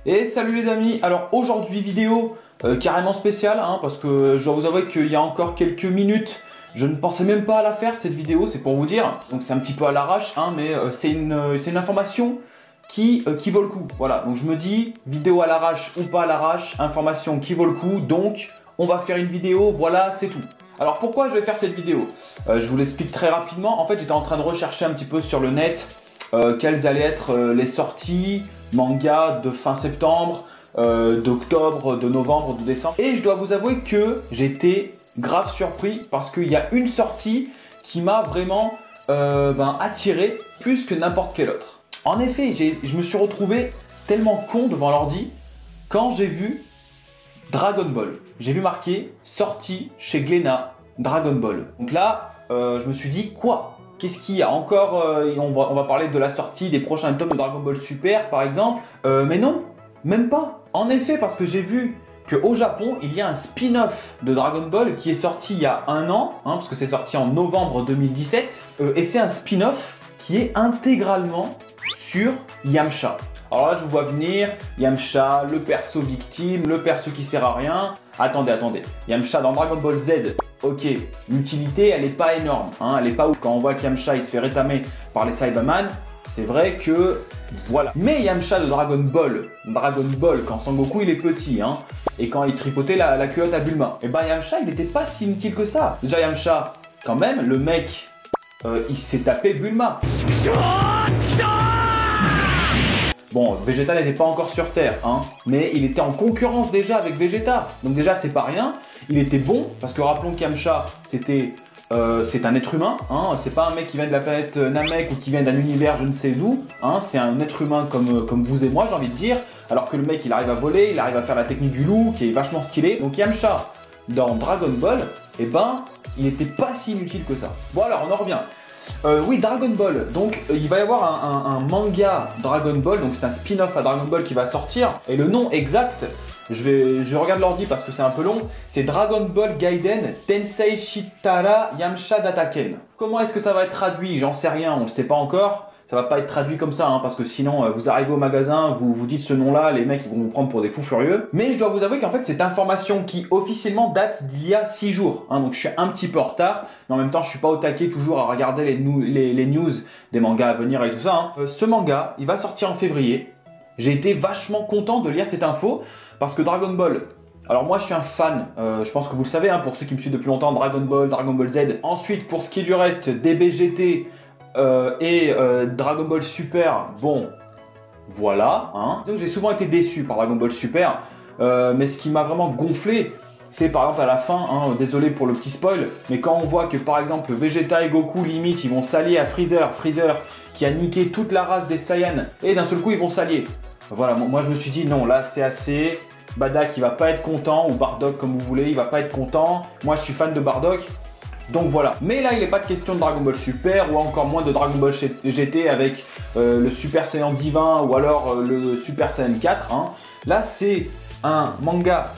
Et salut les amis, alors aujourd'hui vidéo carrément spéciale parce que je dois vous avouer qu'il y a encore quelques minutes je ne pensais même pas à la faire cette vidéo, c'est pour vous dire, donc c'est un petit peu à l'arrache mais c'est une information qui vaut le coup, voilà, donc je me dis vidéo à l'arrache ou pas à l'arrache, information qui vaut le coup, donc on va faire une vidéo, voilà c'est tout. Alors pourquoi je vais faire cette vidéo? Je vous l'explique très rapidement, en fait j'étais en train de rechercher un petit peu sur le net quelles allaient être les sorties manga de fin septembre, d'octobre, de novembre, de décembre. Et je dois vous avouer que j'étais grave surpris parce qu'il y a une sortie qui m'a vraiment attiré plus que n'importe quelle autre. En effet, je me suis retrouvé tellement con devant l'ordi quand j'ai vu Dragon Ball. J'ai vu marqué sortie chez Glénat Dragon Ball. Donc là, je me suis dit quoi? Qu'est-ce qu'il y a encore on va parler de la sortie des prochains tomes de Dragon Ball Super par exemple. Mais non, même pas. En effet, parce que j'ai vu qu'au Japon, il y a un spin-off de Dragon Ball qui est sorti il y a un an, parce que c'est sorti en novembre 2017. Et c'est un spin-off qui est intégralement sur Yamcha. Alors là, je vous vois venir, Yamcha, le perso victime, le perso qui sert à rien. Attendez. Yamcha dans Dragon Ball Z, ok, l'utilité, elle n'est pas énorme, elle n'est pas ouf. Quand on voit qu'Yamcha, il se fait rétamer par les Cyberman, c'est vrai que, voilà. Mais Yamcha de Dragon Ball, quand Son Goku, il est petit, et quand il tripotait la culotte à Bulma, et ben Yamcha, il n'était pas si inutile que ça. Déjà, Yamcha, quand même, le mec, il s'est tapé Bulma. Bon, Vegeta n'était pas encore sur Terre, mais il était en concurrence déjà avec Vegeta. Donc déjà, c'est pas rien. Il était bon, parce que rappelons qu'Yamcha, c'est un être humain. C'est pas un mec qui vient de la planète Namek ou qui vient d'un univers je ne sais d'où. C'est un être humain comme vous et moi, j'ai envie de dire. Alors que le mec, il arrive à voler, il arrive à faire la technique du loup, qui est vachement stylé. Donc Yamcha, dans Dragon Ball, il était pas si inutile que ça. Bon alors, on en revient. Oui, Dragon Ball, donc il va y avoir un manga Dragon Ball, donc c'est un spin-off à Dragon Ball qui va sortir, et le nom exact, je regarde l'ordi parce que c'est un peu long, c'est Dragon Ball Gaiden Tensei Shitara Yamcha Dataken. Comment est-ce que ça va être traduit? J'en sais rien, on ne le sait pas encore. Ça va pas être traduit comme ça, parce que sinon vous arrivez au magasin, vous dites ce nom-là, les mecs ils vont vous prendre pour des fous furieux. Mais je dois vous avouer qu'en fait c'est information qui officiellement date d'il y a 6 jours. Donc je suis un petit peu en retard, mais en même temps je suis pas au taquet toujours à regarder les news des mangas à venir et tout ça. Ce manga, il va sortir en février. J'ai été vachement content de lire cette info, parce que Dragon Ball... Alors moi je suis un fan, je pense que vous le savez, pour ceux qui me suivent depuis longtemps, Dragon Ball Z. Ensuite pour ce qui est du reste, DBGT... Dragon Ball Super, bon, voilà. Donc j'ai souvent été déçu par Dragon Ball Super, mais ce qui m'a vraiment gonflé, c'est par exemple à la fin, désolé pour le petit spoil, mais quand on voit que par exemple Vegeta et Goku limite ils vont s'allier à Freezer qui a niqué toute la race des Saiyans, et d'un seul coup ils vont s'allier. Voilà, moi je me suis dit non, là c'est assez, Bardock il va pas être content, ou Bardock comme vous voulez, il va pas être content, moi je suis fan de Bardock. Donc voilà, mais là il n'est pas de question de Dragon Ball Super ou encore moins de Dragon Ball GT avec le Super Saiyan divin ou alors le Super Saiyan 4. Là c'est un manga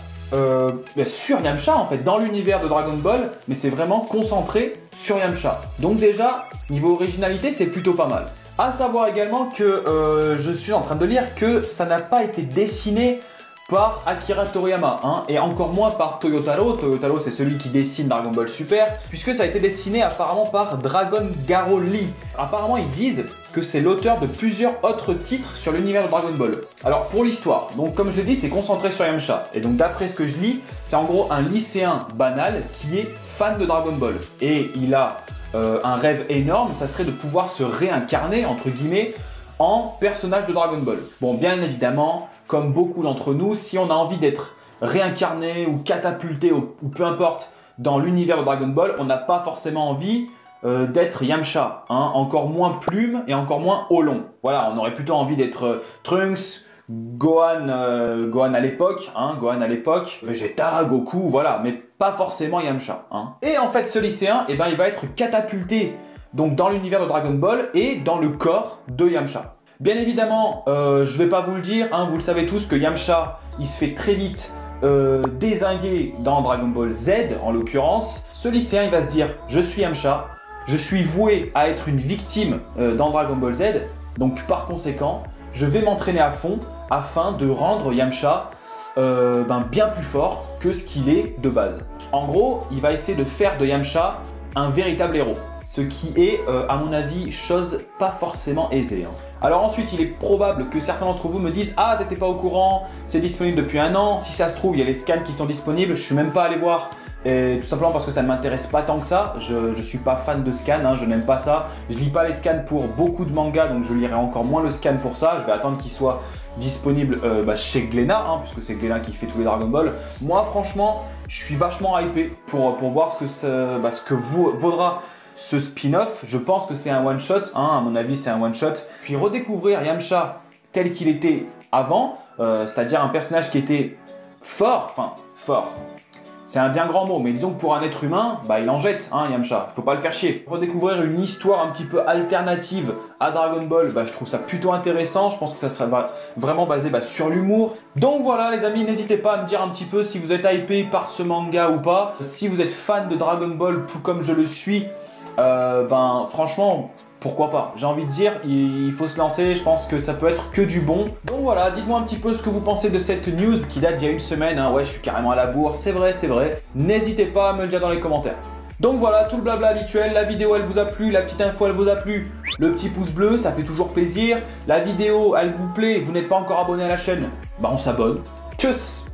sur Yamcha en fait, dans l'univers de Dragon Ball, mais c'est vraiment concentré sur Yamcha. Donc déjà, niveau originalité, c'est plutôt pas mal. À savoir également que je suis en train de lire que ça n'a pas été dessiné par Akira Toriyama, et encore moins par Toyotaro. Toyotaro c'est celui qui dessine Dragon Ball Super, puisque ça a été dessiné apparemment par Dragon Garo Lee. Apparemment ils disent que c'est l'auteur de plusieurs autres titres sur l'univers de Dragon Ball. Alors pour l'histoire, donc comme je l'ai dit, c'est concentré sur Yamcha, et donc d'après ce que je lis, c'est en gros un lycéen banal qui est fan de Dragon Ball, et il a un rêve énorme, ça serait de pouvoir se réincarner, entre guillemets, en personnage de Dragon Ball. Bon, bien évidemment, comme beaucoup d'entre nous, si on a envie d'être réincarné ou catapulté ou peu importe dans l'univers de Dragon Ball, on n'a pas forcément envie d'être Yamcha, encore moins Plume et encore moins Olong. Voilà, on aurait plutôt envie d'être Trunks, Gohan à l'époque, Vegeta, Goku, voilà, mais pas forcément Yamcha. Et en fait, ce lycéen, il va être catapulté donc dans l'univers de Dragon Ball et dans le corps de Yamcha. Bien évidemment, je vais pas vous le dire, vous le savez tous que Yamcha, il se fait très vite dézinguer dans Dragon Ball Z, en l'occurrence. Ce lycéen, il va se dire, je suis Yamcha, je suis voué à être une victime dans Dragon Ball Z, donc par conséquent, je vais m'entraîner à fond afin de rendre Yamcha bien plus fort que ce qu'il est de base. En gros, il va essayer de faire de Yamcha un véritable héros. Ce qui est, à mon avis, chose pas forcément aisée. Alors ensuite, il est probable que certains d'entre vous me disent « Ah, t'étais pas au courant, c'est disponible depuis 1 an, si ça se trouve, il y a les scans qui sont disponibles, je suis même pas allé voir. » Et tout simplement parce que ça ne m'intéresse pas tant que ça, je suis pas fan de scans, je n'aime pas ça. Je lis pas les scans pour beaucoup de mangas, donc je lirai encore moins le scan pour ça. Je vais attendre qu'il soit disponible chez Glénat, puisque c'est Glénat qui fait tous les Dragon Ball. Moi franchement, je suis vachement hypé pour voir ce que vaudra ce spin-off. Je pense que c'est un one-shot, à mon avis c'est un one-shot. Puis redécouvrir Yamcha tel qu'il était avant, c'est-à-dire un personnage qui était fort. C'est un bien grand mot, mais disons que pour un être humain, il en jette, Yamcha, faut pas le faire chier. Redécouvrir une histoire un petit peu alternative à Dragon Ball, je trouve ça plutôt intéressant, je pense que ça serait vraiment basé sur l'humour. Donc voilà les amis, n'hésitez pas à me dire un petit peu si vous êtes hypé par ce manga ou pas. Si vous êtes fan de Dragon Ball, tout comme je le suis, franchement, pourquoi pas? J'ai envie de dire, il faut se lancer, je pense que ça peut être que du bon. Donc voilà, dites-moi un petit peu ce que vous pensez de cette news qui date d'il y a 1 semaine. Ouais, je suis carrément à la bourre, c'est vrai. N'hésitez pas à me le dire dans les commentaires. Donc voilà, tout le blabla habituel, la vidéo elle vous a plu, la petite info elle vous a plu, le petit pouce bleu, ça fait toujours plaisir. La vidéo elle vous plaît, vous n'êtes pas encore abonné à la chaîne, on s'abonne. Tchuss!